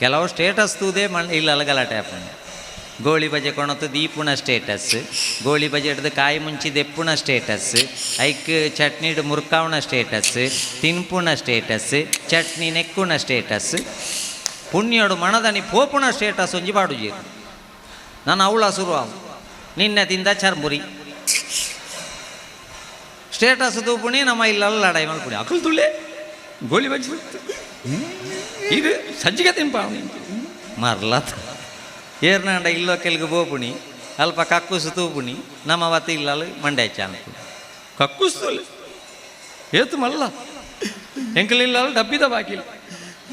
ಕೆಲವು ಸ್ಟೇಟಸ್ ತೂದೇ ಇಲ್ಲ ಗಲಾಟೆ ಹಾಕೊಂಡು ಗೋಳಿ ಬಜೆ ಕೊಣತು ದೀಪುಣ ಸ್ಟೇಟಸ್, ಗೋಳಿ ಬಜೆ ಹಿಡ್ದು ಕಾಯಿ ಮುಂಚಿದ ಎಪ್ಪುಣ ಸ್ಟೇಟಸ್, ಐಕ್ ಚಟ್ನಿ ಹಿಡ್ದು ಮುರ್ಕಾವಣ ಸ್ಟೇಟಸ್, ತಿನ್ಪುಣ ಸ್ಟೇಟಸ್, ಚಟ್ನಿ ನೆಕ್ಕುಣ ಸ್ಟೇಟಸ್, ಪುಣ್ಯೋಡು ಮಣದನಿ ಪೋಪುಣ ಸ್ಟೇಟಸ್ ಒಂಜಿ ಬಾಡುಜೀರು. ನಾನು ಅವಳ ಶುರು ನಿನ್ನೆ ತಿಂದ ಚರ್ಮುರಿ ಸ್ಟೇಟಸ್ ತೂಪುಣಿ ನಮ್ಮ ಇಲ್ಲೆಲ್ಲ ಲಡಾಯಿ ಮಲ್ಪುಣಿ ಅಕಲ್ ತುಳ್ಳೆ ಗೋಳಿ ಬಜ್ಜಿ ಇದು ಸಜ್ಜಿಗೆ ತಿನ್ಪ ಮರ್ಲ ಏರ್ನಾಂಡ ಇಲ್ಲೋ ಕೆಲ್ಗೆ ಬೋಪುಣಿ ಅಲ್ಪ ಕಕ್ಕುಸು ತೂಪುಣಿ ನಮ್ಮ ಅವತ್ತು ಇಲ್ಲಲ್ಲ ಮಂಡ್ಯ ಚಾನ್ಪು ಕಕ್ಕುಸ್ತು ಏತು ಮಲ್ಲ ಎಂಕಲಿಲ್ಲ ಡಬ್ಬಿದ ಬಾಕಿಲ್ಲ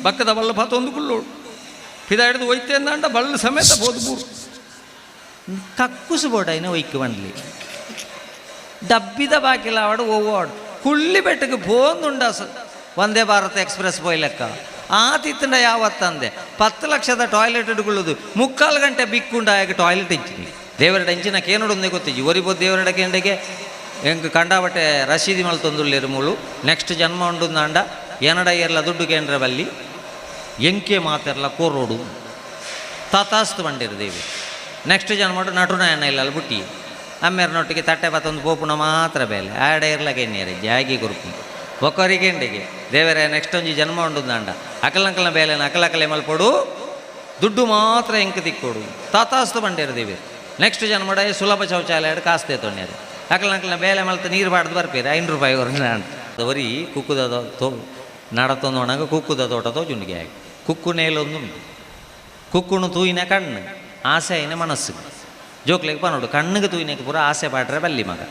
ಬಕ್ಕದ ಬಲ್ಲ ಪತ್ತೊಂದು ಕುಳ್ಳೋಡು ಪಿದ ಹಿಡಿದು ಒಯ್ತೆ ಅಂದ ಬಳ್ಳ ಸಮೇತ ಬೋದು ಮೂರು ಕಕ್ಕುಸು ಬೋಡೈನ ಒಯ್ಕು ಬಂದ್ಲಿ ಡಬ್ಬಿದ ಬಾಕಿಲ್ಲ ಆವಾಡು ಓವಾಡು ಕುಳ್ಳಿ ಬೆಟ್ಟಕ್ಕೆ ಬೋಂದುಂಡ ವಂದೇ ಭಾರತ ಎಕ್ಸ್ಪ್ರೆಸ್ ಬೋಯ್ ಲೆಕ್ಕ ಆತಿತ್ತಂಡ ಯಾವತ್ತಂದೆ 10 ಲಕ್ಷದ ಟಾಯ್ಲೆಟ್ ಇಟ್ಕೊಳ್ಳೋದು 3/4 ಗಂಟೆ ಬಿಕ್ಕುಂಡಾಗ ಟಾಯ್ಲೆಟ್ ಇಚ್ಚಿನಿ ದೇವರಡ ಇಂಚಿನಕ್ಕೆ ಏನೋಡೊಂದೇ ಗೊತ್ತಿಜ್ಜಿ ಒರಿಬೋದು ದೇವರಡ ಕೆಂಡೆಗೆ ಹೆಂಗೆ ಕಂಡಾಬಟ್ಟೆ ರಸೀದಿ ಮಲ್ ತೊಂದುಲ್ಲೇರು ಮೂಳು ನೆಕ್ಸ್ಟ್ ಜನ್ಮ ಉಂಡು ಅಂಡ ಏನಡ ಎಲ್ಲ ದುಡ್ಡು ಕೇಂದ್ರ ಬಲ್ಲಿ ಎಂಕೆ ಮಾತೆಲ್ಲ ಕೋರೋಡು ತಾತಾಸ್ತು ಬಂಡಿರು ದೇವಿ ನೆಕ್ಸ್ಟ್ ಜನ್ಮ ನಟುನಾಯನ ಇಲ್ಲ ಬುಟ್ಟಿ ಅಮ್ಮೆರನೊಟ್ಟಿಗೆ ತಟ್ಟೆ ಬತ್ತೊಂದು ಪೋಪುಣ ಮಾತ್ರ ಬೇಲೆ ಆಡ ಇರ್ಲಾಗೆ ಎಣ್ಣೀರಿ ಜಾಗಿ ಗುರುಪು ಒಕ್ಕರಿಗೆ ಎಂಡಿಗೆ ದೇವರೇ ನೆಕ್ಸ್ಟ್ ಒಂಜಿ ಜನ್ಮ ಉಂಡು ಅಂಡ ಅಕಲಂಕಲ ಬೇಲೆನ ಅಕಲಕಲೆ ಮಲ್ಪೊಡು ದುಡ್ಡು ಮಾತ್ರ ಎಂಕ ತಿಕ್ಕೊಡು ತಾತಾಸ್ತು ಬಂಡೇರು ದೇವಿ ನೆಕ್ಸ್ಟ್ ಜನ್ಮಡ ಸುಲಭ ಶೌಚಾಲಯ ಕಾಸ್ತೆ ತೊಂಡ್ಯಾರು ಅಕಲಂಕಲ ಬೇಲೆ ಮಲ್ತ ನೀರು ಬಾಡ್ದು ಬರ್ಪೇರಿ ₹5 ಅಂತ ವರಿ ಕುಕ್ಕುದ ನಡತೊಂದು ಒಣಗ ಕುಕ್ಕುದ ತೋಟ ತೋಜುಂಡಿಗೆ ಆಗಿ ಕುಕ್ಕು ನೇಲೊಂದು ಕುಕ್ಕುನು ತೂಯಿನ ಕಣ್ಣು ಆಸೆ ಐನ ಮನಸ್ಸು ಜೋಕ್ಲೆಗೆ ಪನೋಡು ಕಣ್ಣಿಗೆ ತೂಯಿನಕ್ಕೆ ಪೂರ ಆಸೆ ಪಾಡ್ರೆ ಬಲ್ಲಿ ಮಗ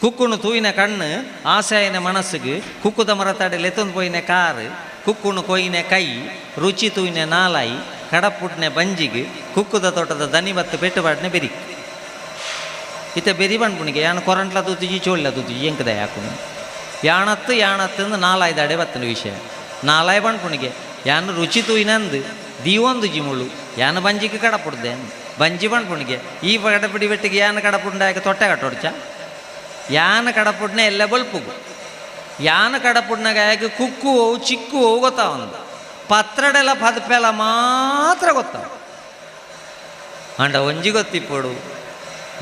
ಕುಕ್ಕುನು ತೂಯಿನ ಕಣ್ಣು ಆಸೆ ಐನ ಮನಸ್ಸಿಗೆ ಕುಕ್ಕುದ ಮರ ತಡೆಲಿ ಎತ್ತೊಂದು ಪೋಯಿನ ಕಾರು ಕುಕ್ಕುನು ಕೊಯ್ಯಿನ ಕೈ ರುಚಿ ತೂಯಿನ ನಾಲಾಯಿ ಕಡಪುಟ್ನೆ ಬಂಜಿಗೆ ಕುಕ್ಕುದ ತೋಟದ ದನಿ ಬತ್ತು ಪೆಟ್ಟು ಬಾಡ್ನೆ ಬೆರಿ ಇತ್ತೆ ಬೆರಿ ಬಂಡ್ಪುಣಿಗೆ ಯಾನು ಕೊರಂಟ್ಲ ತೂತಿಜಿ ಚೋಳ್ಲ ತೂತಿಜಿ ಎಂಕದ ಯಾಕುನು ಯಾಣತ್ತು ಅಂದು 4-5 ಅಡೆ ಬತ್ತನ ವಿಷಯ 4 ಬಂಡ್ಪುಣಿಗೆ ಯಾನು ರುಚಿ ತೂಯಿನಂದು ದೀವೊಂದು ಜಿಮುಳು ಯಾನು ಬಂಜಿಗೆ ಕಡಪುಡ್ದೆ ಬಂಜಿ ಬಂಡ್ಪುಣಿಗೆ ಈ ಕಡಪಿಡಿ ಬೆಟ್ಟಿಗೆ ಯಾನು ಕಡಪುಂಡಾಗ ತೊಟ್ಟೆ ಕಟ್ಟೋಡ್ಚ ಯಾನ ಕಡಪುಡ್ನೆ ಎಲ್ಲ ಬಲ್ಪುಗು ಯಾನ ಕಡಪುಡ್ನಾಗ ಕುಕ್ಕು ಹೋವು ಚಿಕ್ಕು ಹೋವು ಗೊತ್ತಾವಂದು ಪತ್ರಡೆಲ್ಲ ಪದಪೆಲ್ಲ ಮಾತ್ರ ಗೊತ್ತಾವ ಅಂಡ ಒಂಜಿ ಗೊತ್ತಿಪ್ಪೋಡು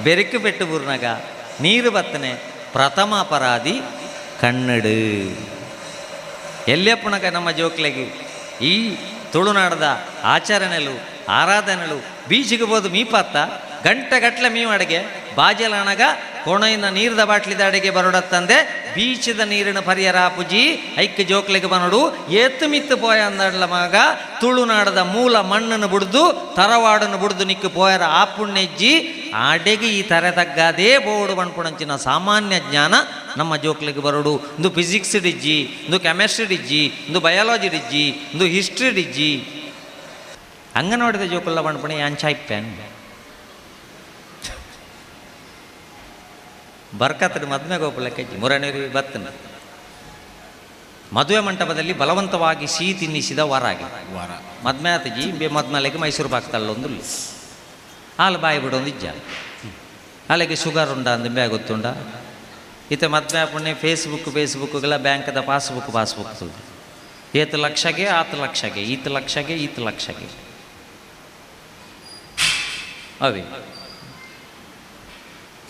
ಬೆರಕು ಪೆಟ್ಟು ಬುರ್ನಾಗ ನೀರು ಬತ್ತನೆ ಪ್ರಥಮ ಅಪರಾಧಿ ಕನ್ನಡ ಎಲ್ಲಪ್ಪನಗ ನಮ್ಮ ಜೋಕ್ಲೆಗೆ ಈ ತುಳುನಾಡದ ಆಚರಣೆಲು ಆರಾಧನೆಲು ಬೀಚಿಗೆ ಬೋದು ಮೀಪತ್ತ ಗಂಟೆಗಟ್ಲೆ ಮೀ ಅಡಿಗೆ ಬಾಜಲಣಗ ಕೊಣೆಯಿಂದ ನೀರದ ಬಾಟ್ಲಿದ ಅಡಿಗೆ ಬರೋಡತ್ತಂದೆ ಬೀಚದ ನೀರಿನ ಪರಿಯರ ಪುಜಿ ಐಕ್ಯ ಜೋಕ್ಲೆಗೆ ಬನೋಡು ಎತ್ತು ಮಿತ್ತು ಪೋಯ ಅಂದಡ್ಲ ಮಗ ತುಳುನಾಡದ ಮೂಲ ಮಣ್ಣನ್ನು ಬುಡ್ದು ತರವಾಡನ್ನು ಬುಡ್ದು ನಿಕ್ಕು ಪೋಯರ ಆ ಪುಣ್ಯಜ್ಜಿ ಅಡೆಗೆ ಈ ತರ ತಗ್ಗದೇ ಬೋಡು ಬಣ್ಪುಣಂಚಿನ ಸಾಮಾನ್ಯ ಜ್ಞಾನ ನಮ್ಮ ಜೋಕ್ಲೆಗೆ ಬರೋಡು ಇಂದು ಫಿಸಿಕ್ಸ್ ಡಿಜ್ಜಿ ಇಂದು ಕೆಮಿಸ್ಟ್ರಿ ಡಿಜ್ಜಿ ಇಂದು ಬಯಾಲಜಿ ಡಿಜ್ಜಿ ಇಂದು ಹಿಸ್ಟ್ರಿ ಡಿಜ್ಜಿ ಅಂಗನವಾಡಿದ ಜೋಕುಲ್ಲ ಬಣ್ಪುಣಿ ಯಾಂಚಾಯ್ಪ್ಯಾನ್ ಬರ್ಕತ್ತದ ಮದುವೆ ಗೋಪುಲಕ್ಕೆಜ್ಜಿ ಮುರನೇರಿ ಬತ್ತನ ಮದುವೆ ಮಂಟಪದಲ್ಲಿ ಬಲವಂತವಾಗಿ ಸಿಹಿ ತಿನ್ನಿಸಿದ ವರಾಗಿ ಮದ್ಮೆ ಆತಜಿ ಮದ್ಮಲೆಗೆ ಮೈಸೂರು ಪಾಕ್ತಳ್ಳೊಂದು ಹಾಲು ಬಾಯಿ ಬಿಡೊಂದು ಇಜ್ಜ ಅಲ್ಲಿಗೆ ಶುಗರ್ ಉಂಡ ಅಂದ ಬೇ ಗೊತ್ತುಂಡ ಇತ್ತೆ ಮದ್ಮೆ ಪುಣ್ಯ ಫೇಸ್ಬುಕ್ಗೆಲ್ಲ ಬ್ಯಾಂಕದ ಪಾಸ್ಬುಕ್ ಏತು ಲಕ್ಷಗೆ ಆತು ಲಕ್ಷಗೆ ಈತ ಲಕ್ಷಗೆ ಅವಿ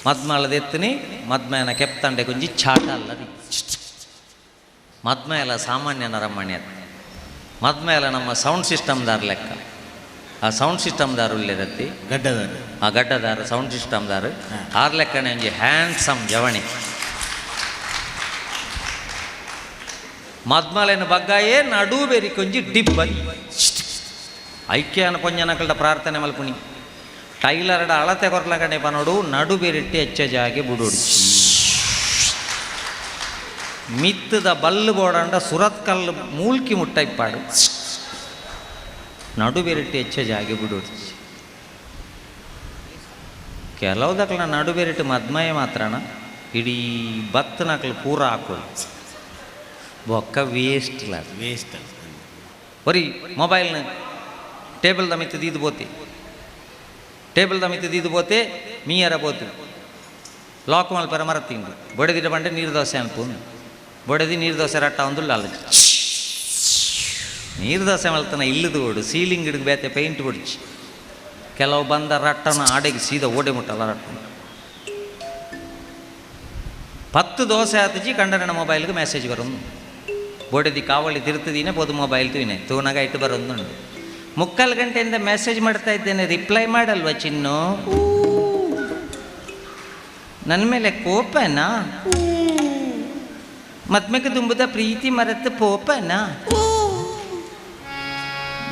ಮದ್ಮಲದೆತ್ತನಿ ಮದ್ಮೇನ ಕೆಪ್ತಂಡೆ ಗುಂಜಿ ಚಾಟ ಅಲ್ಲದಿ ಮದ್ಮೇಲ ಸಾಮಾನ್ಯ ನರಮಣ್ಯ ಮದ್ಮೇಲ ನಮ್ಮ ಸೌಂಡ್ ಸಿಸ್ಟಮ್ದಾರ್ ಲೆಕ್ಕ ಆ ಸೌಂಡ್ ಸಿಸ್ಟಮ್ದಾರ್ ಉಳ್ಳೇದತ್ತಿ ಆ ಗಡ್ಡದಾರ ಸೌಂಡ್ ಸಿಸ್ಟಮ್ದಾರ್ ಆರ್ ಲೆಕ್ಕನೆ ಒಂಜಿ ಹ್ಯಾಂಡ್ಸಮ್ ಜವಣಿ ಮದ್ಮಲೆನ ಬಗ್ಗಾಯೇ ನಡು ಬೇರಿ ಕೊಂಜಿ ಡಿಬ್ಬಲಿ ಐಕ್ಯನ ಪೊಂಜನಕಲ್ಡ ಪ್ರಾರ್ಥನೆ ಮಲ್ಪುಣಿ ಟೈಲರ್ಡ ಅಳತೆ ಕೊರ್ಲಗಡೆ ಬನೋಡು ನಡು ಬೇರಿಟ್ಟಿ ಹೆಚ್ಚ ಜಾಗೆ ಬುಡೋಡಿ ಮಿತ್ತದ ಬಲ್ಲು ಬೋಡಂಡ ಸುರತ್ ಕಲ್ಲು ಮೂಲ್ಕಿ ಮುಟ್ಟೈಪಾಡು ನಡು ಬೇರಿಟ್ಟಿ ಹೆಚ್ಚ ಜಾಗೆ ಬುಡೋಡಿ ಕೆಲವುದಕ್ಲ ನಡು ಬೇರಿಟ್ಟು ಮದ್ಮಯ ಮಾತ್ರಣ ಇಡೀ ಭತ್ತನಕ್ಲು ಪೂರ ಹಾಕೋದು ಬೊಕ್ಕ ವೇಸ್ಟ್ ಒರಿ ಮೊಬೈಲ್ನ ಟೇಬಲ್ದ ಮಿತ್ತು ದೀದು ಬೋತೆ ಮೀಯರ ಬೋತು ಲಾಕ್ ಮಲ್ಪರ ಮರ ತಿಂದು ಬೊಡೆದಿಡ ಬಂಡೆ ನೀರು ದೋಸೆ ಅನ್ಪು ಬೊಡೆದಿ ನೀರು ದೋಸೆ ರಟ್ಟ ಒಂದು ಲಾಲ ನೀರು ದೋಸೆ ಮಲ್ತನ ಇಲ್ಲದು ಓಡು ಸೀಲಿಂಗ್ ಹಿಡಿದು ಬೇತೆ ಪೇಂಟ್ ಹೊಡಿಚಿ ಕೆಲವು ಬಂದ ರಟ್ಟನ ಆಡೆಗೆ ಸೀದಾ ಓಡೆ ಮುಟ್ಟಲ್ಲ ರಟ್ಟನ 10 ದೋಸೆ ಆತಜಿ ಕಂಡನ ಮೊಬೈಲ್ಗೆ ಮೆಸೇಜ್ ಬರೋದು ಬೋಡೆದಿ ಕಾವಳಿ ತಿರ್ತದೀನೆ ಪೋದು ಮೊಬೈಲ್ ತೂನೆ ತೂನಾಗ ಇಟ್ಟು ಬರೋದುಂಡು 3 ಗಂಟೆಯಿಂದ ಮೆಸೇಜ್ ಮಾಡ್ತಾ ಇದ್ದೇನೆ ರಿಪ್ಲೈ ಮಾಡಲ್ವ ಚಿನ್ನು ನನ್ನ ಮೇಲೆ ಕೋಪನಾ ಮತ್ಮೇಲೆ ತುಂಬುದ ಪ್ರೀತಿ ಮರೆತು ಪೋಪನಾ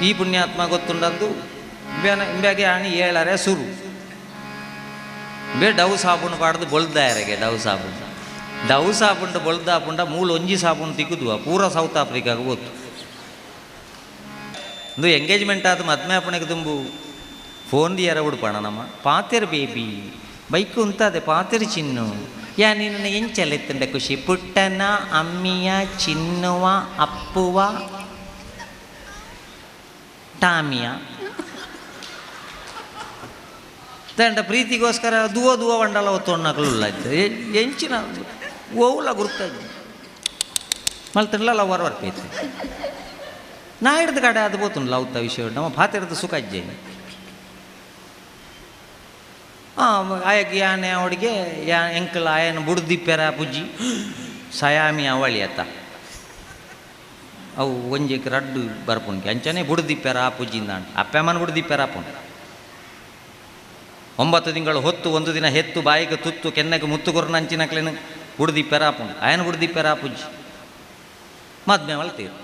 ಈ ಪುಣ್ಯಾತ್ಮ ಗೊತ್ತುಂಡದ್ದು ಇಂಬ್ಯಾಗೆ ಆಣಿ ಹೇಳರೆ ಸುರು ಬೇ ಡವ್ ಸಾಬೂನು ಪಾಡ್ದು ಬೊಳ್ದಾಯರೆಗೆ ಡವ್ ಸಾಬುಂಡು ಬೊಳ್ದಾಪುಂಡ ಮೂಲ ಒಂಜಿ ಸಾಬೂನು ತಿಕ್ಕುದು ಪೂರ ಸೌತ್ ಆಫ್ರಿಕಾಗೆ ಹೋತು ಒಂದು ಎಂಗೇಜ್ಮೆಂಟ್ ಆದ ಮದ್ಮೆ ಅಪ್ಪಣೆಗೆ ತುಂಬು ಫೋನ್ ದಿಯರ ಉಡ್ಪಣ ನಮ್ಮ ಪಾತೆರ್ ಬೇಬಿ ಬೈಕು ಉಂತದೆ ಪಾತೆರ್ ಚಿನ್ನು ಯಾ ನಿನ್ನ ಎಂಚಲೆತ್ತಂಡೆ ಖುಷಿ ಪುಟ್ಟನ ಅಮ್ಮಿಯ ಚಿನ್ನುವ ಅಪ್ಪುವ ಟಾಮಿಯ ದಂಡ ಪ್ರೀತಿಗೋಸ್ಕರ ದುವ ವಂಡಲ ಒತ್ತೊಣ್ಣಕ್ಲುಲ್ಲ ಎಂಚಿನ ಓವುಲ ಗುರ್ತದ್ದು ಮಲ್ತಲ್ಲ ಲವರ್ ವರ್ಕೈತೆ ನಾ ಹಿಡ್ದು ಕಡೆ ಅದು ಬೋತುಂಡು ಲವ್ತ ವಿಷಯ ನಮ್ಮ ಪಾತಿರದ ಸುಖ ಅಜ್ಜೆ ಆಯಕ್ಕೆ ಯಾನೆ ಅವಳಿಗೆ ಯಾ ಎಂಕಲ್ ಆಯನ ಬುಡ್ದಿಪ್ಪೆರ ಪುಜ್ಜಿ ಸಯಾಮಿ ಅವಳಿ ಅತ್ತ ಅವು ಒಂಜಿಗೆ ರಡ್ಡು ಬರ್ಪುನ್ಗೆ ಅಂಚನೆ ಬುಡ್ದಿಪ್ಪೆರ ಪುಜ್ಜಿಂದ ಅಪ್ಪಮ್ಮನ ಬುಡ್ದಿಪ್ಪೆರ ಅಪ್ಪುಂಡು 9 ತಿಂಗಳು ಹೊತ್ತು 1 ದಿನ ಹೆತ್ತು ಬಾಯಿಗೆ ತುತ್ತು ಕೆನ್ನೆಗೆ ಮುತ್ತು ಕೊರ್ನಂಚಿನಕ್ಲೇನು ಬುಡ್ದಿಪ್ಪೆರ ಅಪ್ಪುಂಡು ಆಯನ ಬುಡ್ದಿಪ್ಪೆರ ಪುಜ್ಜಿ ಮದ್ಮೆ ಮಲ್ತೀರು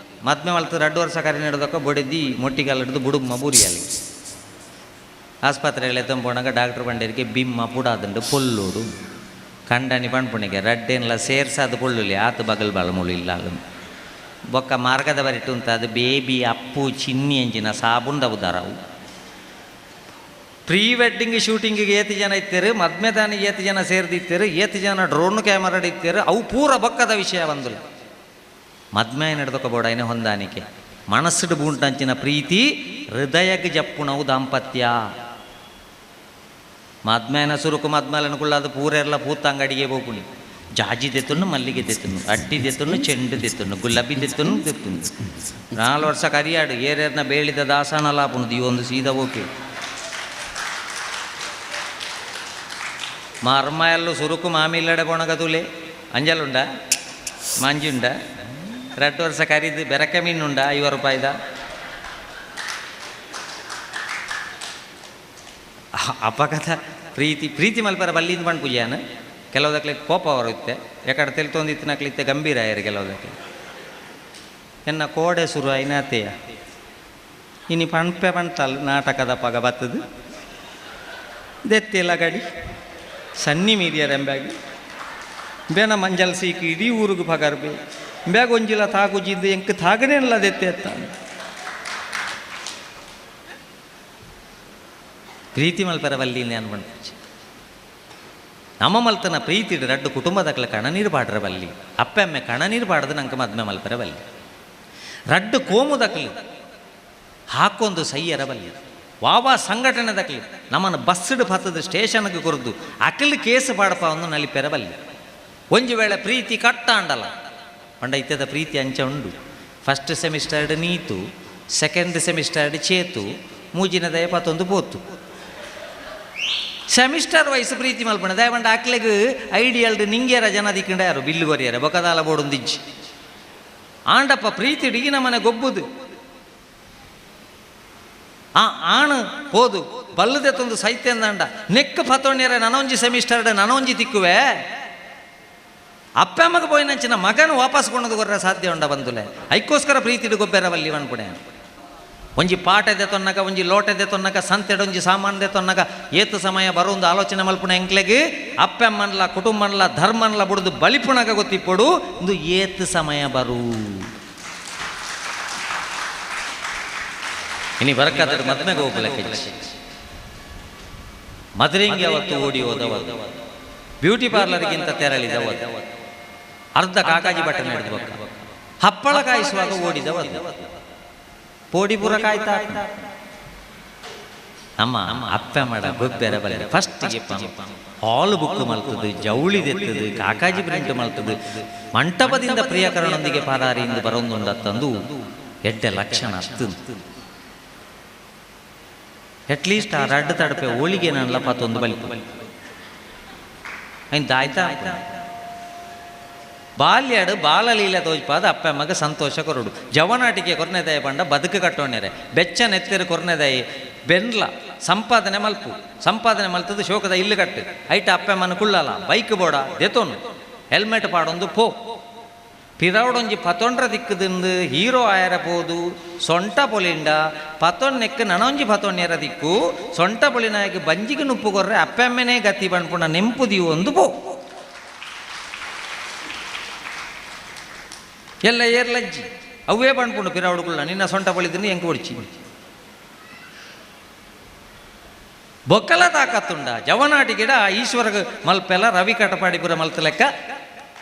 2 ವರ್ಷ ಕರೆ ನಡೆದಕ್ಕ ಬೊಡೆದಿ ಮೊಟ್ಟಿಗೆಲ್ಲ ಹಿಡಿದು ಬುಡುಮ್ಮ ಬೂರಿಯಲ್ಲಿ ಆಸ್ಪತ್ರೆಯಲ್ಲಿ ಎತ್ತಂಬೋಣಾಗ ಡಾಕ್ಟ್ರ್ ಬಂಡೇರಿಗೆ ಬಿಮ್ಮ ಪುಡಾದಂಡು ಪೊಲ್ಲೋಡು ಕಂಡನಿ ಪಣ್ಪುಣಿಗೆ ರಡ್ಡೆನ್ಲ ಸೇರ್ಸಾದ ಪೊಳ್ಳುಲಿ ಆತು ಬಗಲ್ ಬಲಮುಳು ಇಲ್ಲ ಬೊಕ್ಕ ಮಾರ್ಗದ ಬರಿಟ್ಟು ಅಂತ ಅದು ಬೇಬಿ ಅಪ್ಪು ಚಿನ್ನಿ ಎಂಜಿನ ಸಾಬುಂಡ ಉದಾರವು ಪ್ರೀ ವೆಡ್ಡಿಂಗ್ ಶೂಟಿಂಗಿಗೆ 7 ಜನ ಇತ್ತೇರು ಮದ್ಮೆದಾನಿಗೆ 7 ಜನ ಸೇರ್ದಿತ್ತೇರು 7 ಜನ ಡ್ರೋನ್ ಕ್ಯಾಮರಾ ಇತ್ತೇರು ಅವು ಪೂರ ಬೊಕ್ಕದ ವಿಷಯ ಬಂದಿಲ್ಲ ಮದ್ಮೆ ನಡೆದೊಕಬೋಡಾಯ್ನೆ ಹೊಂದಾಣಿಕೆ ಮನಸ್ಸಿಡು ಬೂಂಟಂಚಿನ ಪ್ರೀತಿ ಹೃದಯಕ್ಕೆ ಜಪ್ಪುಣವು ದಾಂಪತ್ಯ ಮದ್ಮೇನ ಸುರುಕು ಮದ್ಮೇಲೆ ಕುಳ್ಳಾದ ಪೂರೆಲ್ಲ ಪೂತ ಅಂಗಡಿಗೆ ಹೋಗುಣಿ ಜಾಜಿ ದೆತ್ತುನ್ನು ಮಲ್ಲಿಗೆ ದೆತ್ತುನು ಅಡ್ಡಿ ದೆತ್ತುನ್ನು ಚೆಂಡು ದೆತ್ತುನು ಗುಲಾಬಿ ದೆತ್ತುನು 4 ವರ್ಷ ಕರಿಯಾಡು ಏರ್ಯರ್ನ ಬೇಳಿದ ದಾಸನಲಾಪುಣದು ಈ ಒಂದು ಸೀದಾ ಓಕೆ ಮರ್ಮ ಎಲ್ಲೂ ಸುರುಕು ಮಾಮಿಲ್ಲಡೆ ಪೊಣಗತುಲೆ ಅಂಜಲುಂಡ ಮಂಜುಂಡ 2 ವರ್ಷ ಕರಿದು ಬೆರಕೆ ಮೀನುಂಡ 50 ರೂಪಾಯಿದ ಅಪಘಾತ ಪ್ರೀತಿ ಮಲ್ಪರ ಬಲ್ಲಿಂದ ಪಂಡು ಪೂಜೆನ ಕೆಲವುದಕ್ಕೆ ಕೋಪ ಬರುತ್ತೆ ಯಾಕಡೆ ತೆಲ್ತೊಂದಿತ್ತಿನಕ್ಲಿತ್ತೆ ಗಂಭೀರ ಆಯರು ಕೆಲವುದಕ್ಕೆ ಎನ್ನ ಕೋಡೆ ಸುರು ಐನಾತೆಯ ಇನಿ ಪಂಪೆ ಪಂಟಲ್ ನಾಟಕದ ಪಗ ಬತ್ತದು ದೆತ್ತೆಲ್ಲ ಗಡಿ ಸನ್ನಿ ಮೀರಿಯರೆಂಬಾಗಿ ಬೇನ ಮಂಜಲ್ ಸೀಕಿ ಇಡೀ ಊರಿಗೆ ಪಗರ್ಬೇ ಬ್ಯಾಗ ಒಂಜಿಲ್ಲ ತಾಗುಜಿದ್ದು ಎಂಕ್ ತಾಗನೇಲ್ಲ ದೆತ್ತೆ ಅತ್ತ ಪ್ರೀತಿ ಮಲ್ಪರ ಬಲ್ಲಿನೇ ಅನ್ಬಂಡು ನಮ್ಮ ಮಲ್ತನ ಪ್ರೀತಿ ರಡ್ಡು ಕುಟುಂಬದಕ್ಲ ಕಣನೀರು ಪಾಡ್ರ ಬಲ್ಲಿ ಅಪ್ಪೆಮ್ಮೆ ಕಣನೀರು ಪಾಡ್ದು ನಂಗೆ ಮದ್ಮೆ ಮಲ್ಪರ ಬಲ್ಲಿ ರಡ್ಡು ಕೋಮುದಕ್ಲು ಹಾಕೊಂದು ಸೈಯರ ಬಲ್ಲಿ ವಾವಾ ಸಂಘಟನೆದಕ್ಲಿ ನಮ್ಮನ್ನು ಬಸ್ಸಿಡು ಪತ್ತದ ಸ್ಟೇಷನ್ಗೆ ಕೊರದು ಅಕಲ್ ಕೇಸು ಪಾಡಪ ಒಂದು ನಲಿಪೆರ ಬಲ್ಲಿ ಒಂಜು ವೇಳೆ ಪ್ರೀತಿ ಕಟ್ಟ ಅಂಡಲ್ಲ ಪಂಡ ಇತ್ಯದ ಪ್ರೀತಿ ಅಂಚ ಉಂಡು 1st ಸೆಮಿಸ್ಟರ್ಡ್ Neetu 2nd ಸೆಮಿಸ್ಟರ್ಡ್ Chethu 3 11 ಪೋತು semester ವಯಸ್ಸು ಪ್ರೀತಿ ಮಲ್ಪಣ ದಯಪಂಡ ಅಕ್ಲೆಗೆ ಐಡಿಯಲ್ಡ್ ನಿಂಗ್ಯಾರ ಜನ ದಿಕ್ಕಂಡ ಯಾರು ಬಿಲ್ಲು ಕೊರಿಯಾರ ಬೊಕದಾಲ ಬೋಡೊಂದಿಜ್ಜಿ ಆಂಡಪ್ಪ ಪ್ರೀತಿ ಡಿಗಿನ ಮನೆ ಗೊಬ್ಬುದು ಆಣು ಹೋದು ಬಲ್ಲದೆತ್ತೊಂದು ಸೈತ್ಯಂದಂಡ ನೆಕ್ ಪತ್ತೊಣ್ಯರ ನನೊಂಜಿ ಸೆಮಿಸ್ಟರ್ಡ್ ನನೊಂಜಿ ತಿಕ್ಕುವೆ ಅಪ್ಪಮ್ಮಗೆ ಪೋಯಿನಂಚಿನ ಮಗನು ವಾಪಸ್ ಕೊಂಡದು ಕೊರ್ರೆ ಸಾಧ್ಯ ಉಂಡ ಬಂದುಲೆ ಐಕ್ಕೋಸ್ಕರ ಪ್ರೀತಿಡು ಗೊಬ್ಬೆರವಲ್ಲಿ ವನ್ಪುಣೆ ಒಂಜಿ ಪಾಟೆದೆ ತೊನ್ನಗ ಒಂಜಿ ಲೋಟೆದೆ ತೊನ್ನಗ ಸಂತೆಡೊಂಜಿ ಸಾಮಾನ್ದೆ ತೊನ್ನಗ ಏತು ಸಮಯ ಬರೋಂದು ಆಲೋಚನೆ ಮಲ್ಪುಣ ಎಂಕ್ಲೆಗೆ ಅಪ್ಪಮ್ಮನ್ಲ ಕುಟುಂಬನ್ಲ ಧರ್ಮನ್ಲ ಬುಡ್ದು ಬಲಿಪುಣಗ ಗೊತ್ತಿಪ್ಪೊಡು ಒಂದು ಏತು ಸಮಯ ಬರು ಇನಿ ಬರಕಾದ ಮದ್ಮೆಗೆ ಹೋಗ್ಲಕ್ಕೆ ಮದುವೆಗೆ ಅವತ್ತು ಓಡಿ ಹೋದವ ಬ್ಯೂಟಿ ಪಾರ್ಲರ್ಗಿಂತ ತೆರಳಿದವ ಅರ್ಧ ಕಾಕಾಜಿ ಬಟ್ಟೆ ನಡೆದವ ಹಪ್ಪಳ ಕಾಯಿಸುವಾಗ ಓಡಿದವ ಪೋಡಿಪುರ ಕಾಯ್ತಾ ಅಮ್ಮ ಅಪ್ಪ ಮಾಡ ಗೊಬ್ಬೆರ ಬಲ್ಲ ಫಸ್ಟಿಗೆ ಹಾಲು ಬುಕ್ ಮಲ್ತದು ಜವಳಿ ದೆತ್ತದು ಕಾಕಾಜಿ ಪ್ರಿಂಟ್ ಮಲ್ತದು ಮಂಟಪದಿಂದ ಪ್ರಿಯಕರಣೊಂದಿಗೆ ಪಾರಾರಿಯಿಂದ ಬರೋಂದುಂಡತ್ತಂದು ಎಡ್ಡೆ ಲಕ್ಷಣ ಅತ್ತು ಅಟ್ಲೀಸ್ಟ್ ಆ ರಡ್ಡು ತಡಪೆ ಹೋಳಿಗೆ ನನ್ಲ ಪತ್ತೊಂದು ಬಲಿತು ಅಯ್ತು ಆಯ್ತಾ ಬಾಲ್ಯಾಡು ಬಾಲಲೀಲೆ ತೋಜ್ಪಾದ ಅಪ್ಪ ಅಮ್ಮಗೆ ಸಂತೋಷ ಕೊರಡು ಜವನಾಟಿಗೆ ಕೊರ್ನೆದಾಯ ಪಂಡ ಬದುಕು ಕಟ್ಟೋಣ್ಯರೆ ಬೆಚ್ಚ ನೆತ್ತೆರು ಕೊರ್ನೆದಾಯಿ ಬೆನ್ಲ ಸಂಪಾದನೆ ಮಲ್ತದ್ದು ಶೋಕದ ಇಲ್ಲು ಕಟ್ಟು ಐಟ ಅಪ್ಪ ಅಮ್ಮನ ಕುಳ್ಳಲ್ಲ ಬೈಕ್ ಬೋಡ ದೆತೊಂಡು ಹೆಲ್ಮೆಟ್ ಪಾಡೊಂದು ಪೋ ಪಿರವಡೊಂಜಿ ಪತೊಂಡ್ರ ದಿಕ್ಕುದಿಂದು ಹೀರೋ ಆಯರ ಪೋದು ಸೊಂಟ ಪೊಲಿಂಡ ಪತೊನ್ನೆಕ್ಕು ನನೊಂಜಿ ಪತೊಣ್ಣೆರ ದಿಕ್ಕು ಸೊಂಟ ಪೊಲಿನಾಯಕ ಬಂಜಿಗೆ ನುಪ್ಪು ಕೊರ್ರೆ ಅಪ್ಪೆಮ್ಮೆನೇ ಗತಿ ಬಣ್ಪುಣ ನೆಂಪುದಿಯು ಒಂದು ಪೋ ಎಲ್ಲ ಏರ್ಲಜ್ಜಿ ಅವೇ ಬಣ್ಪುಂಡು ಪಿರವಡುಗುಳ್ಳ ನಿನ್ನ ಸೊಂಟ ಪೊಲಿದಿನ ಎಂಕು ಹೊಡ್ಚಿ ಬೊಕ್ಕಲ ತಾಕತ್ತುಂಡ ಜವನಾಟಿ ಗಿಡ ಈಶ್ವರ ಮಲ್ಪೆಲ್ಲ ರವಿ ಕಟಪಾಡಿಪುರ ಮಲ್ತ ಲೆಕ್ಕ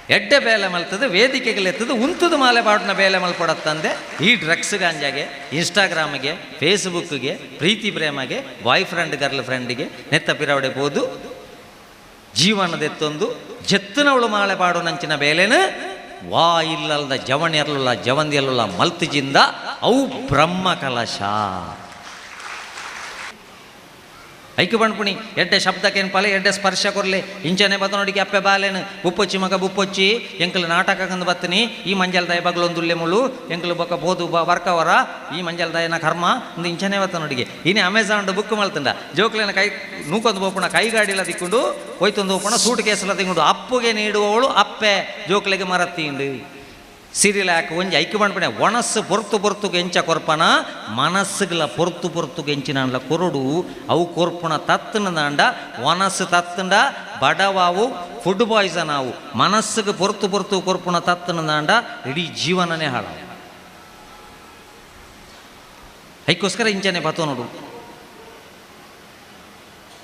ಎಡ್ಡೆ ಬೇಲೆ ಮಲ್ತದೆ ವೇದಿಕೆಗಳೆತ್ತದು ಉಂತದು ಮಾಲೆ ಬಾಡ್ನ ಬೇಲೆ ಮಲ್ಪಡತ್ತಂದೆ ಈ ಡ್ರಗ್ಸ್ ಗಾಂಜಾಗೆ ಇನ್ಸ್ಟಾಗ್ರಾಮಿಗೆ ಫೇಸ್ಬುಕ್ಗೆ ಪ್ರೀತಿ ಪ್ರೇಮಗೆ ಬಾಯ್ ಫ್ರೆಂಡ್ ಗರ್ಲ್ ಫ್ರೆಂಡಿಗೆ ನೆತ್ತ ಪಿರವಡೆ ಬೋದು ಜೀವನದೆತ್ತೊಂದು ಜತ್ತನವಳು ಮಾಲೆ ಪಾಡು ನಂಚಿನ ಬೇಲೆನ ವಾ ಇಲ್ಲಲ್ದ ಜವಣಿಯರ್ಲುಲ್ಲ ಜವಂದಿಯಲ್ಲ ಮಲ್ತಜಿಂದ ಅವು ಬ್ರಹ್ಮ ಕಲಶ ಐಕ್ಯ ಬಣ್ಪುಣಿ ಎಡ್ಡೆ ಶಬ್ದಕ್ಕೇನು ಪಲೆ ಎಡ್ಡೆ ಸ್ಪರ್ಶ ಕೊರ್ಲೆ ಇಂಚನೆ ಬತ್ತ ನೋಡಿಗೆ ಅಪ್ಪೆ ಬಾಲೇನು ಬುಪ್ಪೊಚ್ಚಿ ಮಗ ಬುಪ್ಪೊಚ್ಚಿ ಎಂಕಲು ನಾಟಕ ಕಂದು ಬತ್ತನಿ ಈ ಮಂಜಲ್ದಾಯ ಬಗ್ಲೊಂದುಲ್ಲೆ ಮುಳು ಎಂಕಲು ಬೊಕ್ಕ ಬೋದು ವರ್ಕವರ ಈ ಮಂಜಲ್ದಾಯನ ಕರ್ಮ ಒಂದು ಇಂಚನೆ ಬತ್ತ ನೋಡಿಗೆ ಇನ್ನು ಅಮೆಝಾನ್ ಬುಕ್ ಮಲ್ತಂಡ ಜೋಕ್ಲೇನ ಕೈ ನೂಕೊಂದು ಬೋಪಣ ಕೈಗಾಡಿಲ್ಲ ತಿಕ್ಕೊಂಡು ಹೋಯ್ತೊಂದು ಹೋಪಣ ಸೂಟ್ ಕೇಸಲ್ಲ ತಿಕ್ಕೊಂಡು ಅಪ್ಪುಗೆ ನೀಡುವವಳು ಅಪ್ಪೆ ಜೋಕ್ಲೆಗೆ ಮರತ್ತೀಂಡು ಸೀರಿಯಲ್ ಯಾಕೆ ಒಂಜಿ ಐಕ್ಯ ಬಣ್ಪಣೆ ಒಣಸ್ಸು ಪೊರ್ತು ಎಂಚ ಕೊರ್ಪನ ಮನಸ್ಸುಗಳ ಪೊರ್ತು ಎಂಚಿನ ಕೊರಡು ಅವು ಕೊರ್ಪುಣ ತತ್ತನ ದಾಂಡ ಒನಸ್ಸು ತತ್ತಂಡ ಬಡವಾವು ಫುಡ್ ಪಾಯ್ಸನ್ ಆವು ಮನಸ್ಸಿಗೆ ಪೊರ್ತು ಕೊರ್ಪುಣ ತತ್ತನ ದಾಂಡ ಇಡೀ ಜೀವನನೇ ಹಾಳ ಐಕ್ಕೋಸ್ಕರ ಇಂಚನೆ ಪತೋ ನೋಡು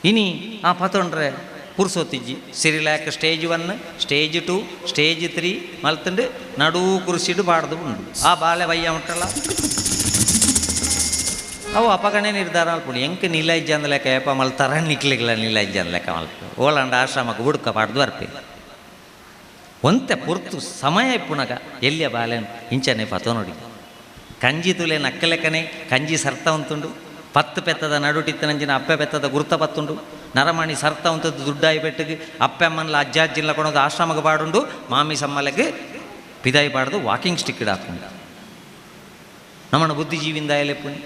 ಇನಿ ಆ ಪತೊಂಡ್ರೆ ಪುರ್ಸೋತಿಜ್ಜಿ ಸಿರಿಲಾಕ್ ಸ್ಟೇಜ್ 1 ಸ್ಟೇಜ್ 2 ಸ್ಟೇಜ್ 3 ಮಲ್ತಂಡು ನಡು ಕುರ್ಸಿಡು ಬಾಡ್ದು ಉಂಡು ಆ ಬಾಲೆ ಬಯ್ಯ ಮುಟ್ಟಲ್ಲ ಅವು ಅಪಗಣೆ ನಿರ್ಧಾರ ಅಲ್ಪುಂಡು ಎಂಕ್ ನೀಲಜ್ಜ ಅಂದ ಲೆಕ್ಕ ಏಪ ಮಲ್ತಾರ ನಿಕ್ಲಿಗ್ಲ ನೀಲಜ್ಜ ಅಂದ ಲೆಕ್ಕ ಮಲ್ಪ ಓಲಂಡ ಆಶ್ರಮಕ್ಕೆ ಬುಡ್ಕ ಪಾಡ್ದು ಬರ್ಪೆ ಒಂತೆ ಪುರ್ತು ಸಮಯ ಇಪ್ಪುನಗ ಎಲ್ಲಿಯ ಬಾಲೆನ್ ಇಂಚನೆ ಪತೋ ನೋಡಿ ಕಂಜಿ ತುಲೆ ನಕ್ಕಲೆಕ್ಕನೆ ಕಂಜಿ ಸರ್ತ ಉಂತುಂಡು 10 ಪೆತ್ತದ ನಡುಟಿತ್ತನಂಜಿನ ಅಪ್ಪೆ ಪೆತ್ತದ ಗುರುತ ಪತ್ತುಂಡು ನರಮಣಿ ಸರ್ತ ಉಂತದ್ದು ದುಡ್ಡಾಯಿ ಬೆಟ್ಟಿಗೆ ಅಪ್ಪೆಮ್ಮನ್ಲ ಅಜ್ಜಿಲ್ಲ ಕೊಡೋದು ಆಶ್ರಮಕ್ಕೆ ಪಾಡುಂಡು ಮಾಮಿ ಸಮ್ಮಲೆಗೆ ಪಿದಾಯಿ ಪಾಡ್ದು ವಾಕಿಂಗ್ ಸ್ಟಿಕ್ ಹಾಕೊಂಡು ನಮ್ಮನ ಬುದ್ಧಿಜೀವಿಂದ ಎಲೆಪ್ಪುಣಿ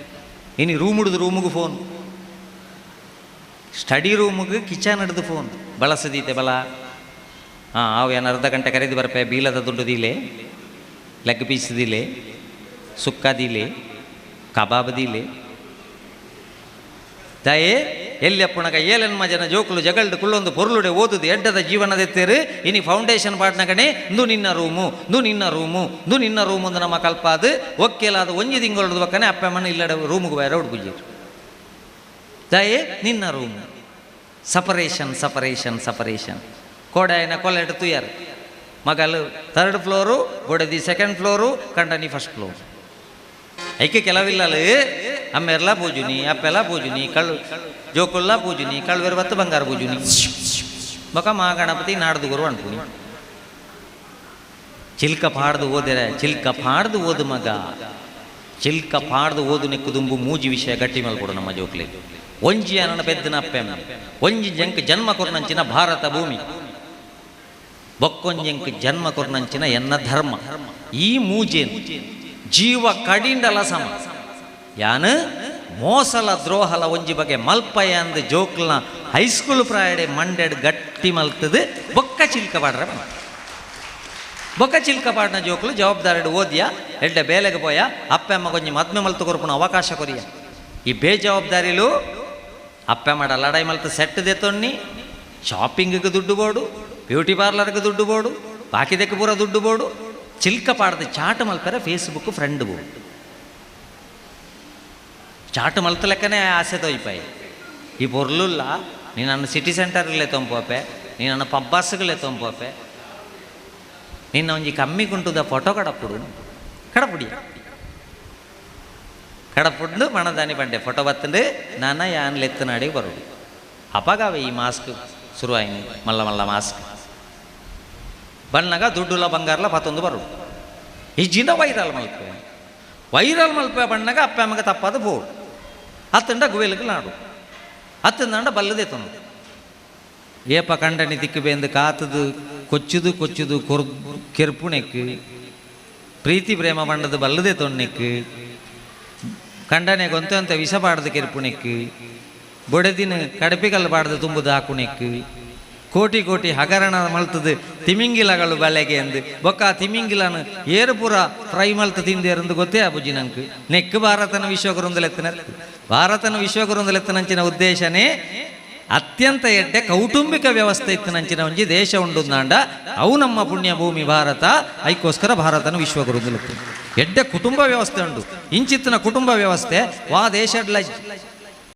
ಇನ್ನು ರೂಮ್ ಹಿಡಿದು ರೂಮಿಗೆ ಫೋನ್ ಸ್ಟಡಿ ರೂಮಿಗೆ ಕಿಚನ್ ಹಿಡಿದು ಫೋನ್ ಬಳಸದೀತೆ ಬಲ ಅವು ಏನು ಅರ್ಧ ಗಂಟೆ ಕರೆದು ಬರ್ಪೆ ಬೀಲದ ದುಡ್ಡು ದೀಲೆ ಲೆಗ್ ಪೀಸ್ ದೀಲೆ ಸುಕ್ಕ ದೀಲೆ ಕಬಾಬ್ ದೀಲೆ ದಯೆ ಎಲ್ಲಿಯಪ್ಪುಣಗ ಏಲೆನ್ ಮಜನ ಜೋಕುಲು ಜಗಲ್ಡು ಕುಳ್ಳೊಂದು ಪೊರ್ಲುಡೆ ಓದುದು ಎಡ್ಡದ ಜೀವನದೆತ್ತೇರು ಇನಿ ಫೌಂಡೇಶನ್ ಪಾಡ್ನಗಣೆ ದು ನಿನ್ನ ರೂಮು ಒಂದು ನಮ್ಮ ಕಲ್ಪಾದು ಒಕ್ಕೆಲಾದ ಒಂಜಿ ತಿಂಗಳದು ಬಕ್ಕನೆ ಅಪ್ಪಮ್ಮನ ಇಲ್ಲಡೆ ರೂಮಿಗೆ ಬೇರೆ ಹುಡುಗುಜೀರು ದಯೆ ನಿನ್ನ ರೂಮು ಸಪರೇಷನ್ ಕೋಡಾಯನ ಕೊಲೆಟ್ ತುಯ್ಯಾರು ಮಗಲು 3rd ಫ್ಲೋರು ಬೊಡದಿ 2nd ಫ್ಲೋರು ಕಂಡನಿ 1st ಫ್ಲೋರ್ ಐಕೆ ಕೆಲವಿಲ್ಲಲು ಅಮ್ಮೆರ್ಲ ಪೂಜುನಿ ಅಪ್ಪೆಲ್ಲ ಪೂಜುನಿ ಕಳ್ಳು ಜೋಕುಲ್ಲ ಪೂಜುನಿ ಕಳ್ವೇರು ಬತ್ತು ಬಂಗಾರ ಪೂಜುನಿ ಬೊಕ ಮಹಾಗಣಪತಿ ನಾಡ್ದು ಗುರು ಅನ್ಪುನಿ ಚಿಲ್ಕ ಪಾಡ್ದು ಓದು ಮಗ ಚಿಲ್ಕ ಪಾಡ್ದು ಓದು ನೆಕ್ಕು ದುಂಬು ಮೂಜಿ ವಿಷಯ ಗಟ್ಟಿ ಮಲ್ಕೊಡು ನಮ್ಮ ಜೋಕ್ಲೆ ಒಂಜಿ ಅನನ ಪೆದ್ದನ ಅಪ್ಪೆಮ್ಮ ಒಂಜಿ ಜಂಕ್ ಜನ್ಮ ಕೊರ್ನಂಚಿನ ಭಾರತ ಭೂಮಿ ಬೊಕ್ಕೊಂಜಂಕ್ ಜನ್ಮ ಕೊರ್ನಂಚಿನ ಎನ್ನ ಧರ್ಮ ಈ ಮೂಜೇನು ಜೀವ ಕಡಿಂಡಲ ಸಮ ಯಾನು ಮೋಸಲ ದ್ರೋಹಲ ಒಂಜಿ ಬಗೆ ಮಲ್ಪಯ ಅಂದು ಜೋಕ್ಲನ ಹೈಸ್ಕೂಲ್ ಪ್ರಾಯಡೆ ಮಂಡೆಡ್ ಗಟ್ಟಿ ಮಲ್ತದು ಬೊಕ್ಕ ಚಿಲ್ಕ ಪಾಡ್ನ ಜೋಕ್ಲು ಜವಾಬ್ದಾರಿ ಓದಿಯ ಎಡ್ಡೆ ಬೇಲೆಗೆ ಪೋಯ ಅಪ್ಪೆಮ್ಮ ಕೊಂಚ ಮದ್ಮೆ ಮಲ್ತು ಕೊರ್ಪುನ ಅವಕಾಶ ಕೊರಿಯ ಈ ಬೇಜವಾಬ್ದಾರಿಲು ಅಪ್ಪೆಮ್ಮಡ ಲಡಾಯಿ ಮಲ್ತು ಸೆಟ್ ದೆತ್ತೊಣ್ಣಿ ಶಾಪಿಂಗಿಗೆ ದುಡ್ಡು ಬೋಡು ಬ್ಯೂಟಿ ಪಾರ್ಲರ್ಗೆ ದುಡ್ಡು ಬೋಡು ಬಾಕಿದಕ್ಕೆ ಪೂರ ದುಡ್ಡು ಬೋಡು ಚಿಲ್ಕ ಪಾಡ್ದು ಚಾಟ್ ಮಲ್ಪರೆ ಫೇಸ್ಬುಕ್ ಫ್ರೆಂಡ್ ಬೋಡು ಚಾಟ್ ಮಲ್ತ ಲೆಕ್ಕನೇ ಆಸೆ ತೊಯ್ಪಾಯಿ ಈ ಪೊರ್ಲುಲ್ಲ ನೀ ನನ್ನ ಸಿಟಿ ಸೆಂಟರ್ಗಳೇ ತೊಂಪೋಪೆ ನೀ ನನ್ನ ಪಬ್ಬಾಸ್ಗಳೇ ತೊಂಪೋಪೆ ನಿನ್ನ ಒಂಜಿ ಕಮ್ಮಿ ಕುಂಟುದ ಫೋಟೋ ಕಡಪುಡು ಮಣದಾನಿ ಬಂಡೆ ಫೋಟೋ ಬತ್ತಂಡು ನಾನ ಯಾನ್ ಲೆತ್ತನಾಡಿ ಬರೋದು ಅಪಗಾವೆ ಈ ಮಾಸ್ಕ್ ಶುರುವಾಯಿನಿ ಮಲ್ಲ ಮಾಸ್ಕ್ ಬಣ್ಣಗ ದುಡ್ಡುಲ ಬಂಗಾರಲ ಪತ್ತೊಂದು ಬರೋದು ಈ ಜಿನ ವೈರಲ್ ಮಲ್ಪೆ ವೈರಲ್ ಮಲ್ಪೆ ಬಣ್ಣಗ ಅಪ್ಪ ಅಮ್ಮಗ ತಪ್ಪಾದ ಬೋಡು ಅತ್ತಂಡ ಗುವೆಲ್ಗೆ ನಾಡು ಅತ್ತಂದಾಂಡ ಬಲ್ಲದೆತ್ತನು ಏಪ ಕಂಡನಿ ತಿಕ್ಕು ಬೇಂದು ಕಾತದು ಕೊಚ್ಚುದು ಕೊಚ್ಚುದು ಕೆರ್ಪುಣೆಕ್ಕು ಪ್ರೀತಿ ಪ್ರೇಮ ಬಣ್ಣದ ಬಲ್ಲದೆ ತೊನ್ನೆಕ್ಕು ಕಂಡನೆ ಗೊಂತ ವಿಷ ಪಾಡದು ಕೆರ್ಪುಣೆಕ್ಕು ಬೊಡೆದಿನ ಕಡಪಿಗಲ್ ಪಾಡದು ತುಂಬುದು ಹಾಕುಣೆಕ್ಕು ಕೋಟಿ ಕೋಟಿ ಹಗರಣ ಮಲ್ತದು ತಿಮಿಂಗಿಲಗಳು ಬಲೆಗೆ ಎಂದು ಬೊಕ್ಕ ತಿಮಿಂಗಿಲನು ಏರುಪುರ ಫ್ರೈ ಮಲ್ತ ತಿಂದೇರಂದು ಗೊತ್ತೇ ಅಬುಜಿ ನಂಗೆ ನೆಕ್ಕು ಭಾರತನ ವಿಶ್ವಗುರುಂದಲೆತ್ತನ ಭಾರತನ ವಿಶ್ವಗುರುಂದಲೆತ್ತನಂಚಿನ ಉದ್ದೇಶನೇ ಅತ್ಯಂತ ಎಡ್ಡೆ ಕೌಟುಂಬಿಕ ವ್ಯವಸ್ಥೆ ಇತ್ತನಂಚಿನ ಒಂಜಿ ದೇಶ ಉಂಡುಂದಾಂಡ ಅವು ನಮ್ಮ ಪುಣ್ಯ ಭೂಮಿ ಭಾರತ ಐಕೋಸ್ಕರ ಭಾರತನ ವಿಶ್ವಗುರುಂದಲೆತ್ತ ಎಡ್ಡೆ ಕುಟುಂಬ ವ್ಯವಸ್ಥೆ ಉಂಡು ಇಂಚಿತ್ತಿನ ಕುಟುಂಬ ವ್ಯವಸ್ಥೆ ವಾ ದೇಶಡ್ಲ